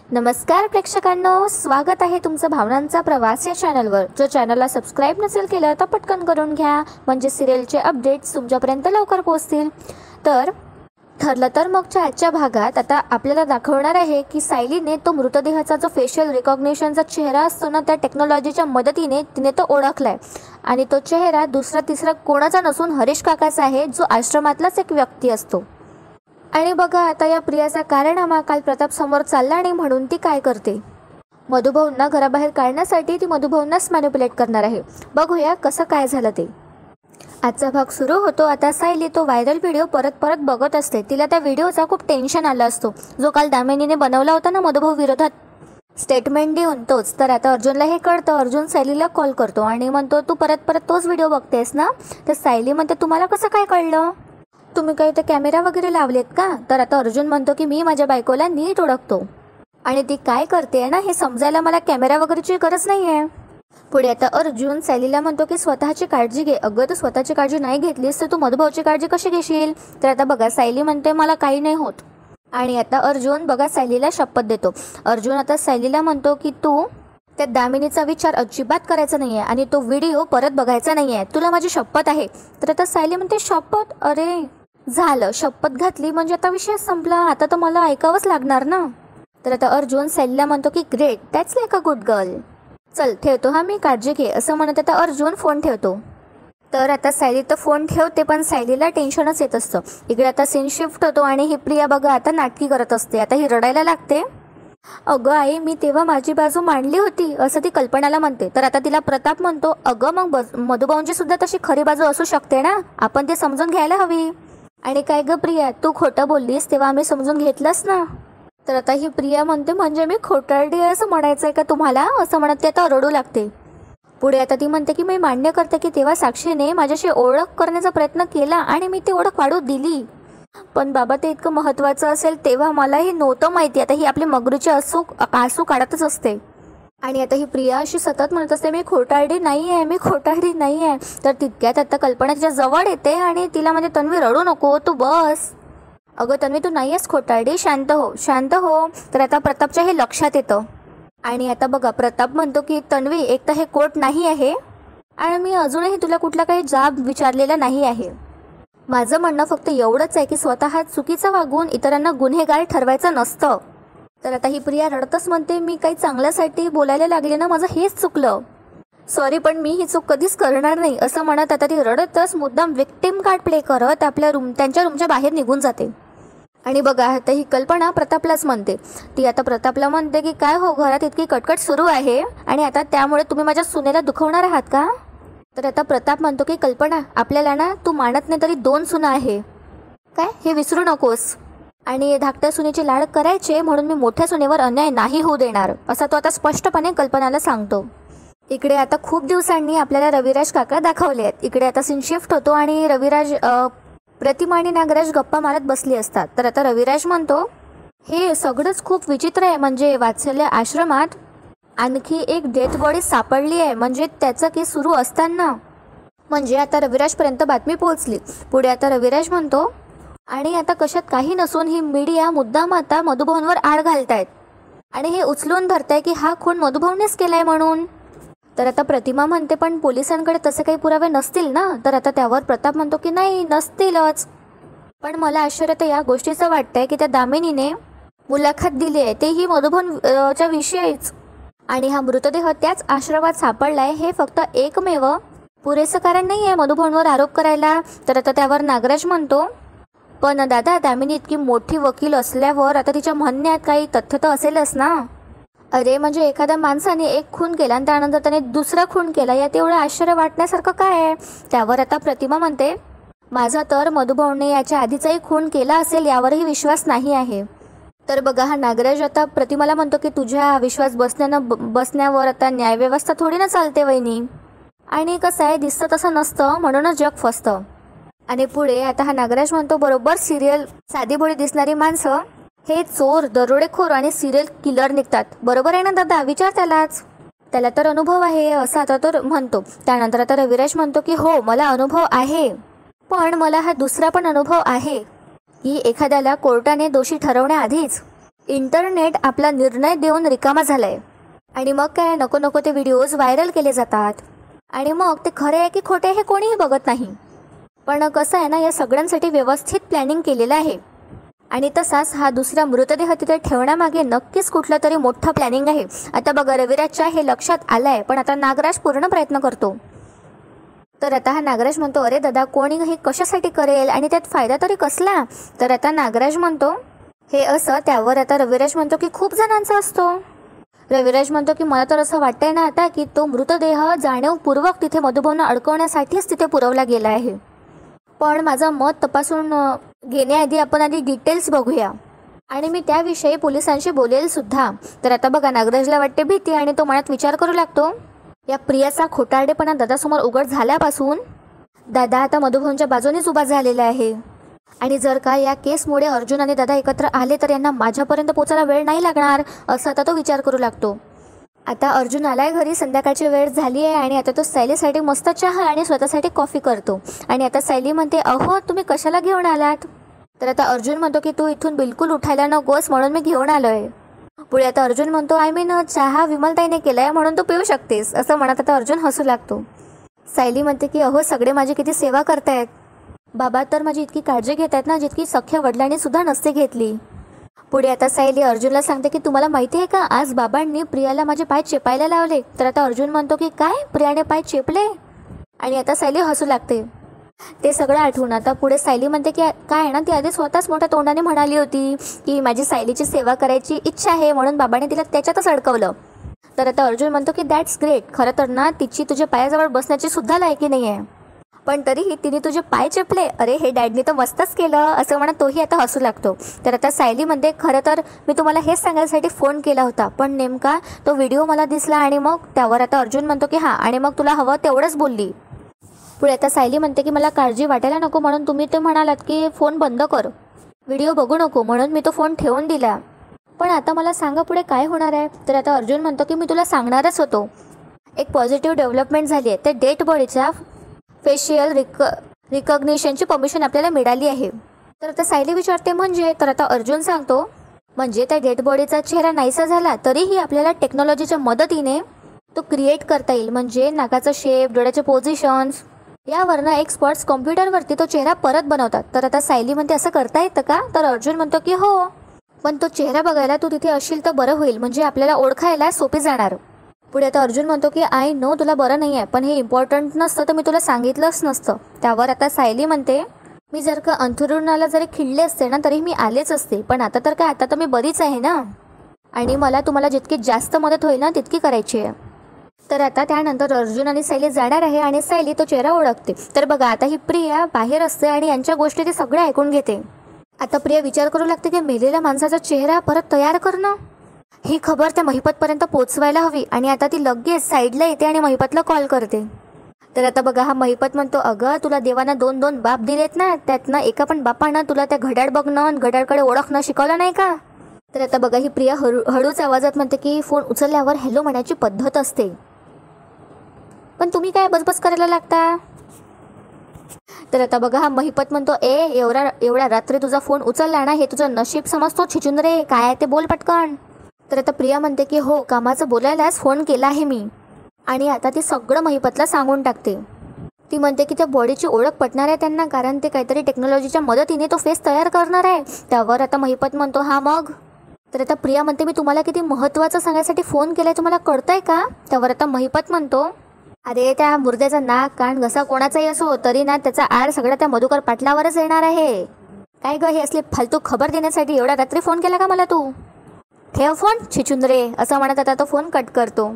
नमस्कार प्रेक्षकांनो, स्वागत आहे तुमचं भावनांचा प्रवास या चॅनलवर। जो चॅनलला सबस्क्राइब नसेल केलं तर पटकन करून घ्या, म्हणजे सिरियलचे अपडेट्स तुमच्यापर्यंत लवकर पोहोचतील। तर ठरलं तर मगच्या आजच्या भागात आता आपल्याला दाखवणार आहे की सायलीने तो मृतदेहाचा जो फेशियल रिकॉग्निशनचा चेहरा असतो ना, त्या टेक्नॉलॉजीच्या मदतीने तिने तो ओळखलाय आणि तो चेहरा दुसरा तिसरा कोणाचा नसून हरीश काकाचा आहे, जो आश्रमातलाच एक व्यक्ती असतो। आणि बघा आता या प्रियाचा कारनामा काल प्रताप समोर चालला आणि म्हणून ती काय करते, मधुभाऊंना घराबाहेर काढण्यासाठी ती मधुभाऊंनाच मॅनिप्युलेट करणार आहे। बघूया कसं काय झालं ते। आजचा भाग सुरू होतो। आता सायली तो व्हायरल व्हिडिओ परत बघत असते। तिला त्या व्हिडिओचा खूप टेन्शन आला असतो, जो काल दामिनीने बनवला होता ना मधुभाऊ विरोधात स्टेटमेंट देऊन, तोच। तर आता अर्जुनला हे कळतं। अर्जुन सायलीला कॉल करतो आणि म्हणतो तू परत तोच व्हिडिओ बघतेस ना। तर सायली म्हणते तुम्हाला कसं काय कळलं, तुम्ही काही ते कॅमेरा वगैरे लावलेत का। तर आता अर्जुन म्हणतो की मी माझ्या बायकोला नीट ओळखतो आणि ती काय करते ना हे समजायला मला कॅमेरा वगैरेची गरज नाही आहे। पुढे आता अर्जुन सायलीला म्हणतो की स्वतःची काळजी घे। अगं तू स्वतःची काळजी नाही घेतलीस तर तू मधुभाऊची काळजी कशी घेशील। तर आता बघा सायली म्हणते मला काही नाही होत आणि आता अर्जुन बघा सायलीला शपथ देतो। अर्जुन आता सायलीला म्हणतो की तू त्या दामिनीचा विचार अजिबात करायचा नाहीये आणि तो व्हिडिओ परत बघायचा नाहीये, तुला माझी शपथ आहे। तर आता सायली म्हणते शपथ, अरे झालं, शपथ घातली म्हणजे आता विषय संपला, आता तर मला ऐकावंच लागणार ना। तर आता अर्जुन सायलीला म्हणतो की great, that's like a good girl, चल ठेवतो हा मी, काळजी घे, असं म्हणत आता अर्जुन फोन ठेवतो। तर आता सायली तर फोन ठेवते, पण सायलीला टेन्शनच येत असतं। इकडे आता सीन शिफ्ट होतो आणि ही प्रिया बघा आता नाटकी करत असते। आता ही रडायला लागते। अगं आई मी तेव्हा माझी बाजू मांडली होती, असं ती कल्पनाला म्हणते। तर आता तिला प्रताप म्हणतो अगं मग मधुभाऊंची सुद्धा तशी खरी बाजू असू शकते ना, आपण ते समजून घ्यायला हवी। आणि काय ग प्रिया, तू खोटं बोललीस तेव्हा आम्ही समजून घेतलंस ना। तर आता ही प्रिया म्हणते म्हणजे मी खोटारडी आहे असं म्हणायचंय का तुम्हाला, असं म्हणत ते आता रडू लागते। पुढे आता ती म्हणते की मी मान्य करते की तेव्हा साक्षीने माझ्याशी ओळख करण्याचा प्रयत्न केला आणि मी ती ओळख वाढू दिली, पण बाबा ते इतकं महत्त्वाचं असेल तेव्हा मला हे नव्हतं माहिती। आता ही आपली मगरूची आसू काढतच असते आणि आता ही प्रिया अशी सतत म्हणत असते मी खोटारडी नाही आहे, मी खोटारडी नाही आहे। तर तितक्यात आता कल्पना तिच्या जवळ येते आणि तिला म्हणजे तन्वी रडू नको, तू बस, अगं तन्वी तू नाही आहेस खोटारडी, शांत हो शांत हो। तर आता प्रतापच्या हे लक्षात येतं आणि आता बघा प्रताप म्हणतो की तन्वी एक तर हे कोर्ट नाही आहे आणि मी अजूनही तुला कुठला काही जाब विचारलेला नाही आहे। माझं म्हणणं फक्त एवढंच आहे की स्वतः चुकीचं वागून इतरांना गुन्हेगार ठरवायचं नसतं। तर आता ही प्रिया रडतच म्हणते मी काही चांगल्यासाठी बोलायला लागले ना, माझं हेच चुकलं, सॉरी, पण मी ही चूक कधीच करणार नाही, असं म्हणत आता ती रडतच मुद्दाम विक्टिम कार्ड प्ले करत आपल्या त्यांच्या रूमच्या बाहेर निघून जाते। आणि बघा आता ही कल्पना प्रतापलाच म्हणते, ती आता प्रतापला म्हणते की काय हो, घरात इतकी कटकट सुरू आहे आणि आता त्यामुळे तुम्ही माझ्या सुनेला दुखवणार आहात का। तर आता प्रताप म्हणतो की कल्पना आपल्याला ना तू मानत नाही तरी 2 सुना आहे काय, हे विसरू नकोस, आणि धाकट्या सुनेचे लाड करायचे म्हणून मी मोठ्या सुनेवर अन्याय नाही होऊ देणार, असा तो आता स्पष्टपणे कल्पनाला सांगतो। इकडे आता खूप दिवसांनी आपल्याला रविराज काका दाखवले आहेत। इकडे आता सीन शिफ्ट होतो आणि रविराज प्रतिमा आणि नागराज गप्पा मारत बसली असतात। तर आता रविराज म्हणतो हे सगळंच खूप विचित्र आहे, म्हणजे वात्सल्य आश्रमात आणखी एक डेथ बॉडी सापडली आहे, म्हणजे त्याचा केस सुरू असताना म्हणजे आता रविराजपर्यंत बातमी पोहोचली। पुढे आता रविराज म्हणतो आणि आता कशात काही नसून ही मीडिया मुद्दाम आता मधुभाऊंवर आळ घालतायत आणि हे उचलून धरताय की हा खून मधुभाऊंनीच केलाय म्हणून। तर आता प्रतिमा म्हणते पण पोलिसांकडे तसे काही पुरावे नसतील ना। तर आता त्यावर प्रताप म्हणतो की नाही नसतीलच, पण मला आश्चर्य तर या गोष्टीचं वाटतंय की त्या दामिनीने मुलाखत दिली आहे तेही मधुभाऊंच्या विषयीच, आणि हा मृतदेह त्याच आश्रमात सापडलाय हे फक्त एकमेव पुरेसं कारण नाही आहे मधुभाऊंवर आरोप करायला। तर आता त्यावर नागराज म्हणतो पण दादा दामिनी इतकी मोठी वकील असल्यावर आता तिच्या म्हणण्यात काही तथ्य तर असेलच ना। अरे म्हणजे एखाद्या माणसाने एक खून केला आणि त्यानंतर त्याने दुसरा खून केला, यात एवढं आश्चर्य वाटण्यासारखं काय आहे। त्यावर आता प्रतिमा म्हणते माझा तर मधुभाऊने याच्या आधीचाही खून केला असेल यावरही विश्वास नाही आहे। तर बघा हा नागराज आता प्रतिमाला म्हणतो की तुझ्या विश्वास बसण्यावर आता न्यायव्यवस्था थोडी ना चालते वहिनी, आणि कसं आहे दिसतं तसं नसतं म्हणूनच जग फसतं। आणि पुढे आता हा नागराज म्हणतो बरोबर सिरियल साधीभोळी दिसणारी माणसं हे चोर दरोडेखोर आणि सिरियल किलर निघतात, बरोबर आहे ना दादा, विचार त्याला तर अनुभव आहे असं आता तो म्हणतो। त्यानंतर आता रविराज म्हणतो की हो मला अनुभव आहे, पण मला हा दुसरा पण अनुभव आहे की एखाद्याला कोर्टाने दोषी ठरवण्याआधीच इंटरनेट आपला निर्णय देऊन रिकामा झालाय आणि मग काय नको नको ते व्हिडिओज व्हायरल केले जातात आणि मग ते खरे आहे की खोटे हे कोणीही बघत नाही. पण कसं आहे ना, या सगळ्यांसाठी व्यवस्थित प्लॅनिंग केलेलं आहे आणि तसाच हा दुसरा मृतदेह तिथे ठेवण्यामागे नक्कीच कुठलं तरी मोठं प्लॅनिंग आहे. आता बघा, रविराजच्या हे लक्षात आलं आहे, पण आता नागराज पूर्ण प्रयत्न करतो. तर आता हा नागराज म्हणतो, अरे दादा, कोणी हे कशासाठी करेल आणि त्यात फायदा तरी कसला? तर आता नागराज म्हणतो हे असं. त्यावर आता रविराज म्हणतो की खूप जणांचा असतो. रविराज म्हणतो की मला तर असं वाटतंय ना आता की तो मृतदेह जाणीवपूर्वक तिथे मधुभाऊंना अडकवण्यासाठीच तिथे पुरवला गेला आहे. पण माझं मत तपासून घेण्याआधी आपण आधी डिटेल्स बघूया आणि मी त्याविषयी पोलिसांशी बोलेल सुद्धा. तर आता बघा, नागराजला वाटते भीती आणि तो मनात विचार करू लागतो, या प्रियाचा खोटारडेपणा दादासमोर उघड झाल्यापासून दादा आता मधुभाऊंच्या बाजूनेच उभा झालेला आहे आणि जर का या केसमुळे अर्जुन आणि दादा एकत्र आले तर यांना माझ्यापर्यंत पोचायला वेळ नाही लागणार, असं आता तो विचार करू लागतो. आता अर्जुन आलाय घरी, संध्याकाळची वेळ झाली आहे आणि आता तो सायलीसाठी मस्त चहा आणि स्वतःसाठी कॉफी करतो आणि आता सायली म्हणते, अहो तुम्ही कशाला घेऊन आलात? तर आता अर्जुन म्हणतो की तू इथून बिलकुल उठायला नकोस म्हणून मी घेऊन आलोय. पुढे आता अर्जुन म्हणतो, आय मीन चहा विमलताईने केलाय म्हणून तू पिऊ शकतेस, असं म्हणत आता अर्जुन हसू लागतो. सायली म्हणते की अहो सगळे माझी किती सेवा करतायत, बाबा तर माझी इतकी काळजी घेत आहेत ना जितकी सख्या वडिलांनी सुद्धा नसते घेतली. पुढे आता सायली अर्जुनला सांगते की तुम्हाला माहिती आहे का, आज बाबांनी प्रियाला माझे पाय चेपायला लावले. तर आता अर्जुन म्हणतो की काय, प्रियाने पाय चेपले? आणि आता सायली हसू लागते. ते सगळं आठवून आता पुढे सायली म्हणते की काय ना, ती आधी स्वतःच मोठ्या तोंडाने म्हणाली होती की माझी सायलीची सेवा करायची इच्छा आहे म्हणून बाबाने तिला त्याच्यातच अडकवलं. तर आता अर्जुन म्हणतो की दॅट्स ग्रेट, खरं तर ना तिची तुझ्या पायाजवळ बसण्याची सुद्धा लायकी नाही आहे, पण तरीही तिने तुझे पाय चेपले, अरे हे डॅडनी तर मस्तच केलं, असं म्हणत तोही आता हसू लागतो. तर आता सायली म्हणते, खरं तर मी तुम्हाला हेच सांगायसाठी फोन केला होता, पण नेमका तो व्हिडिओ मला दिसला आणि मग त्यावर आता अर्जुन म्हणतो की हां, आणि मग तुला हवं तेवढंच बोलली. पुढे आता सायली म्हणते की मला काळजी वाटायला नको म्हणून तुम्ही ते म्हणालात की फोन बंद कर, व्हिडिओ बघू नको, म्हणून मी तो फोन ठेवून दिला. पण आता मला सांगा पुढे काय होणार आहे? तर आता अर्जुन म्हणतो की मी तुला सांगणारच होतो, एक पॉझिटिव्ह डेव्हलपमेंट झाली आहे. त्या डेड बॉडीच्या फेशियल रिकग्निशनची परमिशन आपल्याला मिळाली आहे. तर आता सायली विचारते म्हणजे? तर आता अर्जुन सांगतो म्हणजे त्या डेड बॉडीचा चेहरा नाहीसा झाला तरीही आपल्याला टेक्नॉलॉजीच्या मदतीने तो क्रिएट करता येईल, म्हणजे नाकाचा शेप, डोळ्याचे पोझिशन्स यावरनं एक्सपर्ट्स कॉम्प्युटरवरती तो चेहरा परत बनवतात. तर आता सायली म्हणते असं करता येतं का? तर अर्जुन म्हणतो की हो, पण तो चेहरा बघायला तू तिथे असशील तर बरं होईल, म्हणजे आपल्याला ओळखायला सोपे जाणार. पुढे आता अर्जुन म्हणतो की आय नो तुला बरं नाही आहे, पण हे इम्पॉर्टंट नसतं तर मी तुला सांगितलंच नसतं. त्यावर आता सायली म्हणते, मी जर का अंथरुणाला जरी खिळले असते ना तरी मी आलेच असते, पण आता तर काय, आता तर मी बरीच आहे ना आणि मला तुम्हाला जितकी जास्त मदत होईल ना तितकी करायची आहे. तर आता त्यानंतर अर्जुन आणि सायली जाणार आहे आणि सायली तो चेहरा ओळखते. तर बघा, आता ही प्रिया बाहेर असते आणि यांच्या गोष्टी ती सगळ्या ऐकून घेते. आता प्रिया विचार करू लागते की मेलेल्या माणसाचा चेहरा परत तयार करणं, ही खबर त्या महिपतपर्यंत पोचवायला हवी आणि आता ती लगेच साईडला येते आणि महिपतला कॉल करते. तर आता बघा, हा महिपत म्हणतो, अगं तुला देवानं 2 बाप दिलेत ना, त्यातनं एका पण बापानं तुला त्या घड्याळ बघणं, घड्याळकडे ओळखणं शिकवलं नाही का? तर आता बघा, ही प्रिया हळूच आवाजात म्हणते की फोन उचलल्यावर हॅलो म्हणायची पद्धत असते, पण तुम्ही काय बसबस करायला लागता? तर आता बघा, हा महिपत म्हणतो, एवढ्या रात्री तुझा फोन उचलला ना, हे तुझं नशीब समजतो छिचुंदरे, काय आहे ते बोल पटकन. तर आता प्रिया म्हणते की हो, कामाचं बोलायलाच फोन केला आहे मी, आणि आता ती सगळं महिपतला सांगून टाकते. ती म्हणते की त्या बॉडीची ओळख पटणार आहे त्यांना, कारण ते काहीतरी टेक्नॉलॉजीच्या मदतीने तो फेस तयार करणार आहे. त्यावर आता महिपत म्हणतो, हा मग? तर आता प्रिया म्हणते, मी तुम्हाला किती महत्त्वाचं सांगायसाठी फोन केलाय तुम्हाला कळतंय का? त्यावर आता महिपत म्हणतो, अरे त्या मुर्द्याचा नाक, कान, घसा कोणाचाही असो तरी ना त्याचा आड सगळ्या त्या मधुकर पाटलावरच येणार आहे. काय ग, हे असली फालतू खबर देण्यासाठी एवढ्या रात्री फोन केला का मला तू? ठेव फोन छिचुंदरे, असं म्हणत आता तो फोन कट करतो.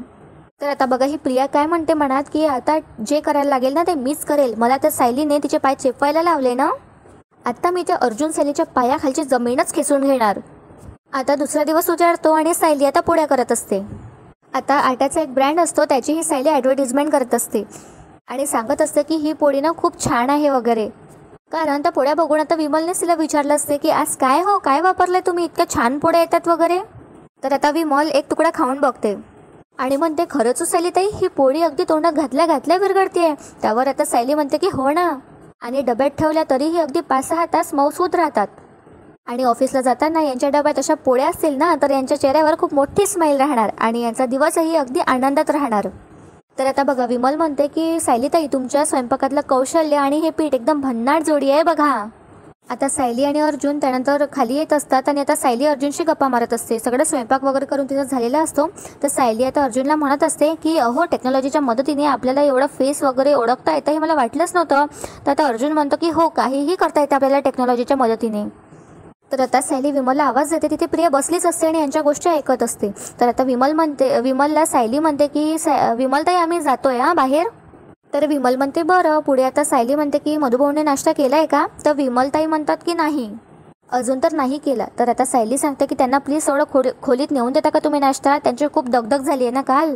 तर आता बघा, ही प्रिया काय म्हणते मनात की आता जे करायला लागेल ना ते मीच करेल, मला त्या सायलीने तिचे पाय चेपवायला लावले ना, आता मी त्या अर्जुन सायलीच्या पायाखालची जमीनच खेचून घेणार. आता दुसरा दिवस उजाडतो आणि सायली आता पोळ्या करत असते. आता आट्याचा एक ब्रँड असतो, त्याची ही सायली ॲडव्हर्टिजमेंट करत असते आणि सांगत असते की ही पोळी ना खूप छान आहे वगैरे, कारण त्या पोळ्या बघून आता विमलनेच तिला विचारलं असते की आज काय हो, काय वापरलंय तुम्ही, इतक्या छान पोळ्या येतात वगैरे. तर आता विमल एक तुकडा खाऊन बघते आणि म्हणते, खरंच सायली ताई, ही पोळी अगदी तोंडात घातल्या विरघळते. त्यावर आता सायली म्हणते की हो ना, आणि डब्यात ठेवल्या तरीही अगदी 5-6 तास मऊसूत राहतात. आणि ऑफिसला जाताना यांच्या डब्यात अशा पोळ्या असतील ना, तर यांच्या चेहऱ्यावर खूप मोठी स्माईल राहणार आणि यांचा दिवसही अगदी आनंदात राहणार. तर आता बघा विमल म्हणते की सायलीताई, तुमच्या स्वयंपाकातलं कौशल्य आणि हे पीठ एकदम भन्नाट जोडी आहे बघा. आता सायली आणि अर्जुन त्यानंतर खाली येत असतात आणि आता सायली अर्जुनशी गप्पा मारत असते. सगळं स्वयंपाक वगैरे करून तिचा झालेला असतो. तर सायली आता अर्जुनला म्हणत असते की अहो, टेक्नॉलॉजीच्या मदतीने आपल्याला एवढं फेस वगैरे ओळखता येतं हे मला वाटलंच नव्हतं. तर आता अर्जुन म्हणतो की हो, काहीही करता येतं आपल्याला टेक्नॉलॉजीच्या मदतीने. तर आता सायली विमलला आवाज देते. तिथे प्रिया बसलीच असते आणि यांच्या गोष्टी ऐकत असते. तर आता विमलला सायली म्हणते की विमलताई, आम्ही जातोय बाहेर. तर विमल म्हणते बरं. पुढे आता सायली म्हणते की मधुभाऊने नाश्ता केलाय का? तर विमलताई म्हणतात की नाही, अजून तर नाही केला. तर आता सायली सांगते की त्यांना प्लीज थोडं खोलीत नेऊन देता का तुम्ही नाश्ता? त्यांची खूप दगदग झाली आहे ना काल,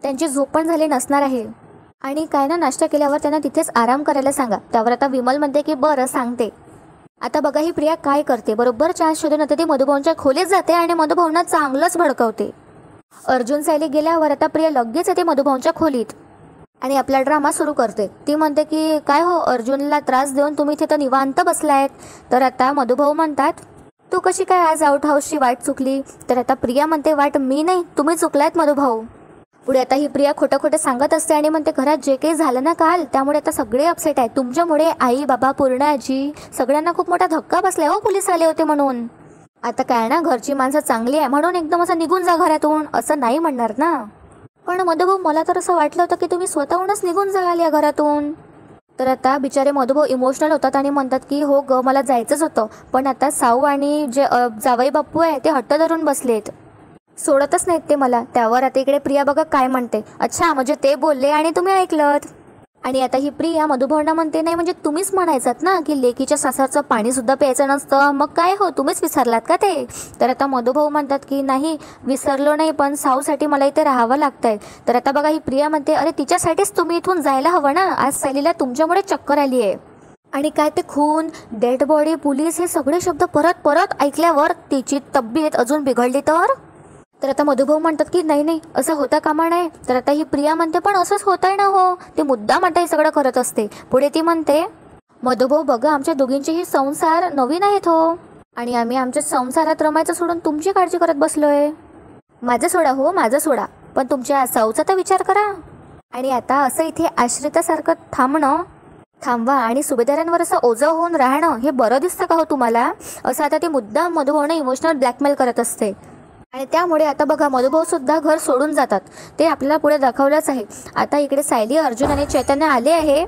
त्यांची झोप पण झाली नसणार आहे आणि काय ना, नाश्ता केल्यावर त्यांना तिथेच आराम करायला सांगा. त्यावर आता विमल म्हणते की बरं, सांगते. आता बघा ही प्रिया काय करते, बरोबर चान्स शोधून आता ती मधुभाऊंच्या खोलीत जाते आणि मधुभाऊंना चांगलंच भडकवते. अर्जुन सायली गेल्यावर आता प्रिया लगेच येते मधुभाऊंच्या खोलीत आणि आपला ड्रामा सुरू करते. ती म्हणते की काय हो, अर्जुनला त्रास देऊन तुम्ही तिथं निवांत बसलायत. तर आता मधुभाऊ म्हणतात तू कशी काय आज आउट हाऊसची वाट चुकली? तर आता प्रिया म्हणते वाट मी नाही, तुम्ही चुकलायत मधुभाऊ. पुढे आता ही प्रिया खोटं खोटं सांगत असते आणि म्हणते घरात जे काही झालं ना काल, त्यामुळे आता सगळे अपसेट आहेत. तुमच्यामुळे आई बाबा, पूर्ण आजी, सगळ्यांना खूप मोठा धक्का बसलाय हो, पोलीस आले होते म्हणून. आता काय ना, घरची माणसं चांगली आहे म्हणून एकदम असं निघून जा घरातून, असं नाही म्हणणार ना. पण मधुभाऊ, मला तर असं वाटलं होतं की तुम्ही स्वतःहूनच निघून जाल या घरातून. तर आता बिचारे मधुभाऊ इमोशनल होतात आणि म्हणतात की हो ग, मला जायचंच होतं, पण आता साऊ आणि जे जावई बाप्पू आहे ते हट्ट धरून बसलेत, सोडतच नाहीत ते मला. त्यावर आता इकडे प्रिया बघा काय म्हणते, अच्छा म्हणजे ते बोलले आणि तुम्ही ऐकलत. आणि आता ही प्रिया मधुभाऊंना म्हणते नाही म्हणजे तुम्हीच म्हणायचात ना की लेकीच्या सासरचं पाणी सुद्धा प्यायचं नसतं, मग काय हो, तुम्हीच विसरलात का ते? तर आता मधुभाऊ म्हणतात की नाही, विसरलो नाही, पण साऊसाठी मला इथे राहावं लागतंय. तर आता बघा ही प्रिया म्हणते अरे तिच्यासाठीच तुम्ही इथून जायला हवं ना, आज सायलीला तुमच्यामुळे चक्कर आली आहे. आणि काय ते खून, डेड बॉडी, पोलीस, हे सगळे शब्द परत परत ऐकल्यावर तिची तब्येत अजून बिघडली तर आता मधुभाऊ म्हणतात की नाही नाही, असं होता कामा नये. तर आता ही प्रिया म्हणते पण असंच होतंय ना हो, ते मुद्दाम म्हणता हे सगळं करत असते. पुढे ती म्हणते मधुभाऊ बघा, आमच्या दोघींचेही संसार नवीन आहेत हो, आणि आम्ही आमच्या संसारात रमायचं सोडून तुमची काळजी करत बसलोय. माझं सोडा हो, माझं सोडा, पण तुमच्या साऊचा तर विचार करा. आणि आता असं इथे आश्रितासारखं थांबवा आणि सुभेदारांवर असं ओझं होऊन राहणं हे बरं दिसतं का हो तुम्हाला? असं आता ते मुद्दाम मधुभाऊने इमोशनल ब्लॅकमेल करत असते. आणि त्यामुळे आता बघा मधुभाऊ सुद्धा घर सोडून जातात. ते आपल्याला पुढे दाखवलंच आहे. आता इकडे सायली, अर्जुन आणि चैतन्य आले आहे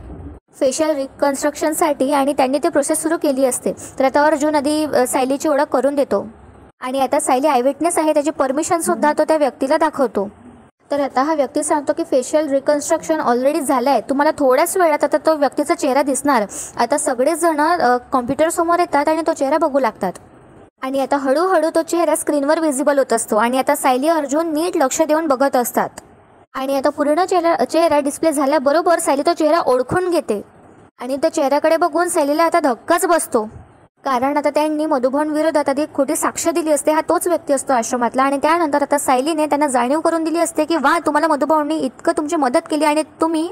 फेशियल रिकन्स्ट्रक्शनसाठी आणि त्यांनी ते प्रोसेस सुरू केली असते. तर आता अर्जुन आधी सायलीची ओळख करून देतो आणि आता सायली आयविटनेस आहे, त्याची परमिशन सुद्धा तो त्या व्यक्तीला दाखवतो. तर आता हा व्यक्ती सांगतो की फेशियल रिकन्स्ट्रक्शन ऑलरेडी झालं आहे, तुम्हाला थोड्याच वेळात आता तो व्यक्तीचा चेहरा दिसणार. आता सगळेच जण कॉम्प्युटर समोर येतात आणि तो चेहरा बघू लागतात आणि आता हळूहळू तो चेहरा स्क्रीनवर विजिबल होत असतो. आणि आता सायली, अर्जुन नीट लक्ष देऊन बघत असतात आणि आता पूर्ण चेहरा डिस्प्ले झाल्याबरोबर सायली तो चेहरा ओळखून घेते आणि त्या चेहऱ्याकडे बघून सायलीला आता धक्काच बसतो, कारण आता त्यांनी मधुभाऊंविरोधात आधी खोटी साक्ष दिली असते. हा तोच व्यक्ती असतो आश्रमातला. आणि त्यानंतर आता सायलीने त्यांना जाणीव करून दिली असते की वा, तुम्हाला मधुभाऊंनी इतकं तुमची मदत केली आणि तुम्ही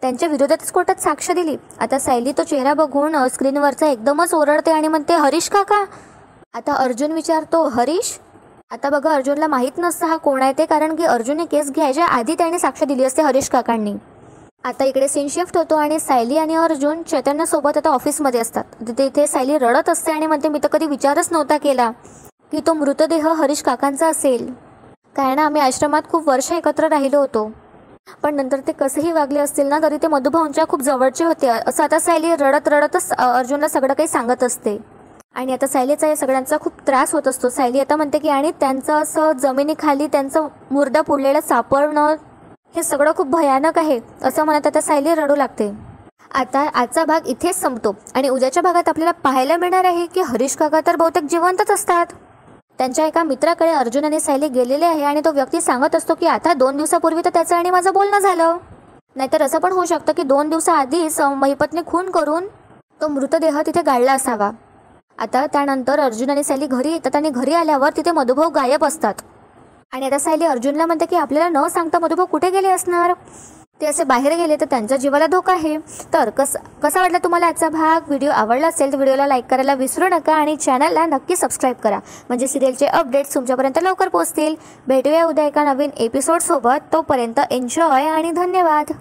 त्यांच्या विरोधातच कोर्टात साक्ष दिली. आता सायली तो चेहरा बघून स्क्रीनवरचा एकदमच ओरडते आणि म्हणते हरीश काका. आता अर्जुन विचारतो हरीश? आता बघा अर्जुनला माहीत नसतं हा कोण आहे ते, कारण की अर्जुनने केस घ्यायच्या आधी त्याने साक्ष दिली असते हरीश काकांनी. आता इकडे सीन शिफ्ट होतो आणि सायली आणि अर्जुन चैतन्यसोबत आता ऑफिसमध्ये असतात. तिथे इथे सायली रडत असते आणि म्हणते मी तर कधी विचारच नव्हता केला की तो मृतदेह हरीश काकांचा असेल, कारण आम्ही आश्रमात खूप वर्ष एकत्र राहिलो होतो, पण नंतर ते कसेही वागले असतील ना तरी ते मधुभाऊंच्या खूप जवळचे होते. असं आता सायली रडतच अर्जुनला सगळं काही सांगत असते. आणि आता सायलीचा या सगळ्यांचा खूप त्रास होत असतो. सायली आता म्हणते की आणि त्यांचं असं जमिनीखाली त्यांचं मुर्दा पुडलेलं सापडणं हे सगळं खूप भयानक आहे, असं म्हणत आता सायली रडू लागते. आता आजचा भाग इथेच संपतो आणि उद्याच्या भागात आपल्याला पाहायला मिळणार आहे की हरीश काका तर बहुतेक जिवंतच असतात. त्यांच्या एका मित्राकडे अर्जुन आणि सायली गेलेले आहे आणि तो व्यक्ती सांगत असतो की आता 2 दिवसापूर्वी तर त्याचं आणि माझं बोलणं झालं, नाहीतर असं पण होऊ शकतं की 2 दिवसाआधीच महिपतने खून करून तो मृतदेह तिथे गाडला असावा. आता त्यानंतर अर्जुन आणि सायली घरी येतात आणि घरी आल्यावर तिथे मधुभाऊ गायब असतात. आणि आता सायली अर्जुनला म्हणते की आपल्याला न सांगता मधुभाऊ कुठे गेले असणार. ते असे बाहेर गेले तर त्यांच्या जीवाला धोका आहे। तर कसा वाटला तुम्हाला आजचा भाग? व्हिडिओ आवडला असेल तर व्हिडिओला लाईक करायला विसरू नका आणि चॅनलला नक्की सबस्क्राईब करा, म्हणजे सिरियलचे अपडेट्स तुमच्यापर्यंत लवकर पोहोचतील। भेटूया उद्या एका नवीन एपिसोडसोबत, तोपर्यंत एन्जॉय आणि धन्यवाद।